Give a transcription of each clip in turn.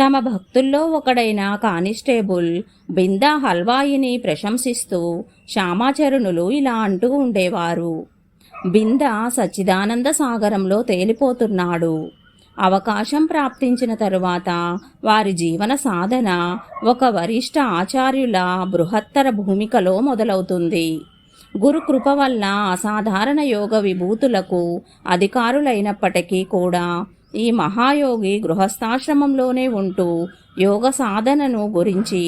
తమ భక్తుల్లో ఒకడైన కానిస్టేబుల్ బిందా హల్వాయిని ప్రశంసిస్తూ శ్యామాచరణులు ఇలా అంటూ ఉండేవారు. బిందా సచ్చిదానంద సాగరంలో తేలిపోతున్నాడు. అవకాశం ప్రాప్తించిన తరువాత వారి జీవన సాధన ఒక వరిష్ఠ ఆచార్యుల బృహత్తర భూమికలో మొదలవుతుంది. గురుకృప వల్ల అసాధారణ యోగ విభూతులకు అధికారులైనప్పటికీ కూడా ఈ మహాయోగి గృహస్థాశ్రమంలోనే ఉంటూ యోగ సాధనను గురించి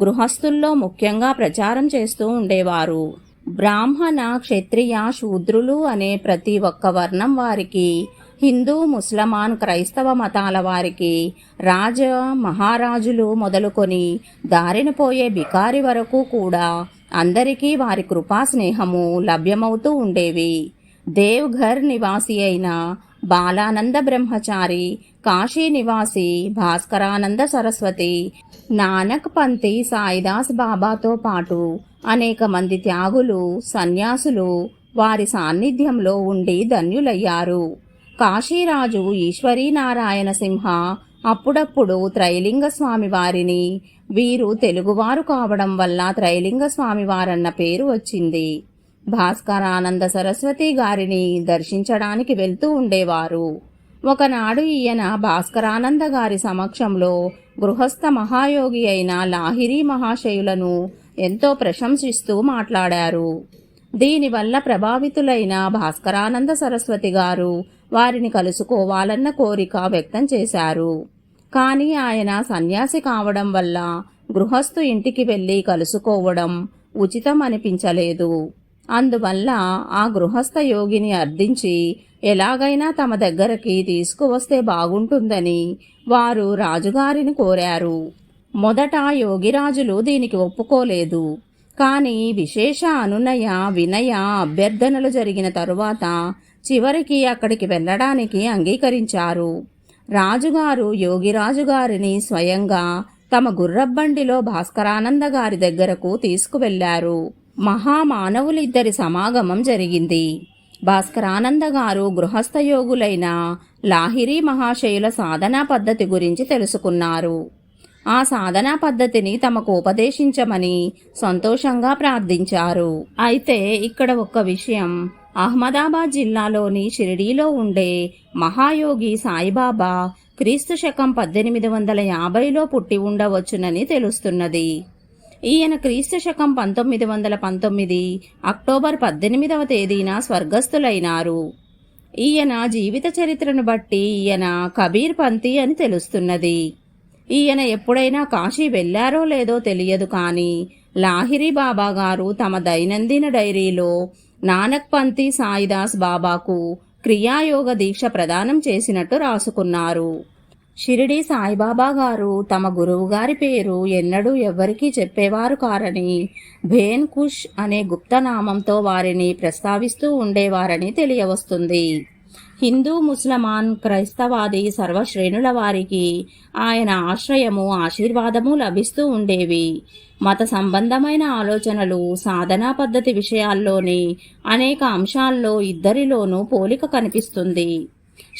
గృహస్థుల్లో ముఖ్యంగా ప్రచారం చేస్తూ ఉండేవారు. బ్రాహ్మణ, క్షత్రియ, శూద్రులు అనే ప్రతి ఒక్క వర్ణం వారికి, హిందూ, ముస్లమాన్, క్రైస్తవ మతాల వారికి, రాజ మహారాజులు మొదలుకొని దారిన పోయే బికారి వరకు కూడా అందరికీ వారి కృపా స్నేహము లభ్యమవుతూ ఉండేవి. దేవ్ఘర్ నివాసి అయిన బాలానంద బ్రహ్మచారి, కాశీ నివాసి భాస్కరానంద సరస్వతి, నానక్ పంతి సాయిదాస్ బాబాతో పాటు అనేక మంది త్యాగులు, సన్యాసులు వారి సాన్నిధ్యంలో ఉండి ధన్యులయ్యారు. కాశీరాజు ఈశ్వరీనారాయణ సింహ అప్పుడప్పుడు త్రైలింగ స్వామి వారిని, వీరు తెలుగువారు కావడం వల్ల త్రైలింగ స్వామివారన్న పేరు వచ్చింది, భాస్కరానంద సరస్వతి గారిని దర్శించడానికి వెళ్తూ ఉండేవారు. ఒకనాడు ఈయన భాస్కరానంద గారి సమక్షంలో గృహస్థ మహాయోగి అయిన లాహిరి మహాశయులను ఎంతో ప్రశంసిస్తూ మాట్లాడారు. దీనివల్ల ప్రభావితులైన భాస్కరానంద సరస్వతి గారు వారిని కలుసుకోవాలన్న కోరిక వ్యక్తం చేశారు. కానీ ఆయన సన్యాసి కావడం వల్ల గృహస్థు ఇంటికి వెళ్ళి కలుసుకోవడం ఉచితం అనిపించలేదు. అందువల్ల ఆ గృహస్థ యోగిని అర్థించి ఎలాగైనా తమ దగ్గరకి తీసుకువస్తే బాగుంటుందని వారు రాజుగారిని కోరారు. మొదట యోగిరాజులు దీనికి ఒప్పుకోలేదు. కానీ విశేష అనునయ, వినయ అభ్యర్థనలు జరిగిన తరువాత చివరికి అక్కడికి వెళ్ళడానికి అంగీకరించారు. రాజుగారు యోగిరాజుగారిని స్వయంగా తమ గుర్రబండిలో భాస్కరానంద గారి దగ్గరకు తీసుకువెళ్లారు. మహామానవులిద్దరి సమాగమం జరిగింది. భాస్కరానంద గారు గృహస్థ యోగులైన లాహిరి మహాశయుల సాధనా పద్ధతి గురించి తెలుసుకున్నారు. ఆ సాధనా పద్ధతిని తమకు ఉపదేశించమని సంతోషంగా ప్రార్థించారు. అయితే ఇక్కడ ఒక్క విషయం, అహ్మదాబాద్ జిల్లాలోని షిరిడీలో ఉండే మహాయోగి సాయిబాబా క్రీస్తు శకం 1850లో పుట్టి ఉండవచ్చునని తెలుస్తున్నది. ఈయన క్రీస్తు శకం 1919 అక్టోబర్ 18వ తేదీన స్వర్గస్థులైనారు. ఈయన జీవిత చరిత్రను బట్టి ఈయన కబీర్ పంతి అని తెలుస్తున్నది. ఈయన ఎప్పుడైనా కాశీ వెళ్లారో లేదో తెలియదు, కానీ లాహిరి బాబా గారు తమ దైనందిన డైరీలో నానక్ పంతి సాయిదాస్ బాబాకు క్రియాయోగ దీక్ష ప్రదానం చేసినట్టు రాసుకున్నారు. షిరిడి సాయిబాబా గారు తమ గురువుగారి పేరు ఎన్నడూ ఎవ్వరికీ చెప్పేవారు కారని భేన్ కుష్ అనే గుప్తనామంతో వారిని ప్రస్తావిస్తూ ఉండేవారని తెలియవస్తుంది. హిందూ, ముస్లమాన్, క్రైస్తవాది సర్వశ్రేణుల వారికి ఆయన ఆశ్రయము, ఆశీర్వాదము లభిస్తూ ఉండేవి. మత సంబంధమైన ఆలోచనలు, సాధనా పద్ధతి విషయాల్లోని అనేక అంశాల్లో ఇద్దరిలోనూ పోలిక కనిపిస్తుంది.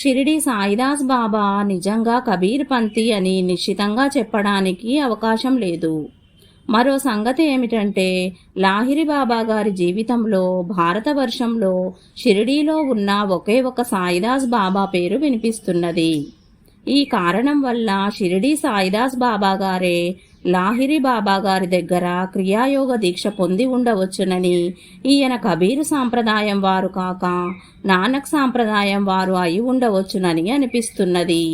షిరిడి సాయిదాస్ బాబా నిజంగా కబీర్ పంతి అని నిశ్చితంగా చెప్పడానికి అవకాశం లేదు. మరో సంగతి ఏమిటంటే, లాహిరి బాబా గారి జీవితంలో భారతవర్షంలో షిరిడీలో ఉన్న ఒకే ఒక సాయిదాస్ బాబా పేరు వినిపిస్తున్నది. ఈ కారణం వల్ల షిరిడి సాయిదాస్ బాబా గారే లాహిరి బాబా గారి దగ్గర క్రియాయోగ దీక్ష పొంది ఉండవచ్చునని, ఈయన కబీరు సాంప్రదాయం వారు కాక నానక్ సాంప్రదాయం వారు అయి ఉండవచ్చునని అనిపిస్తున్నది.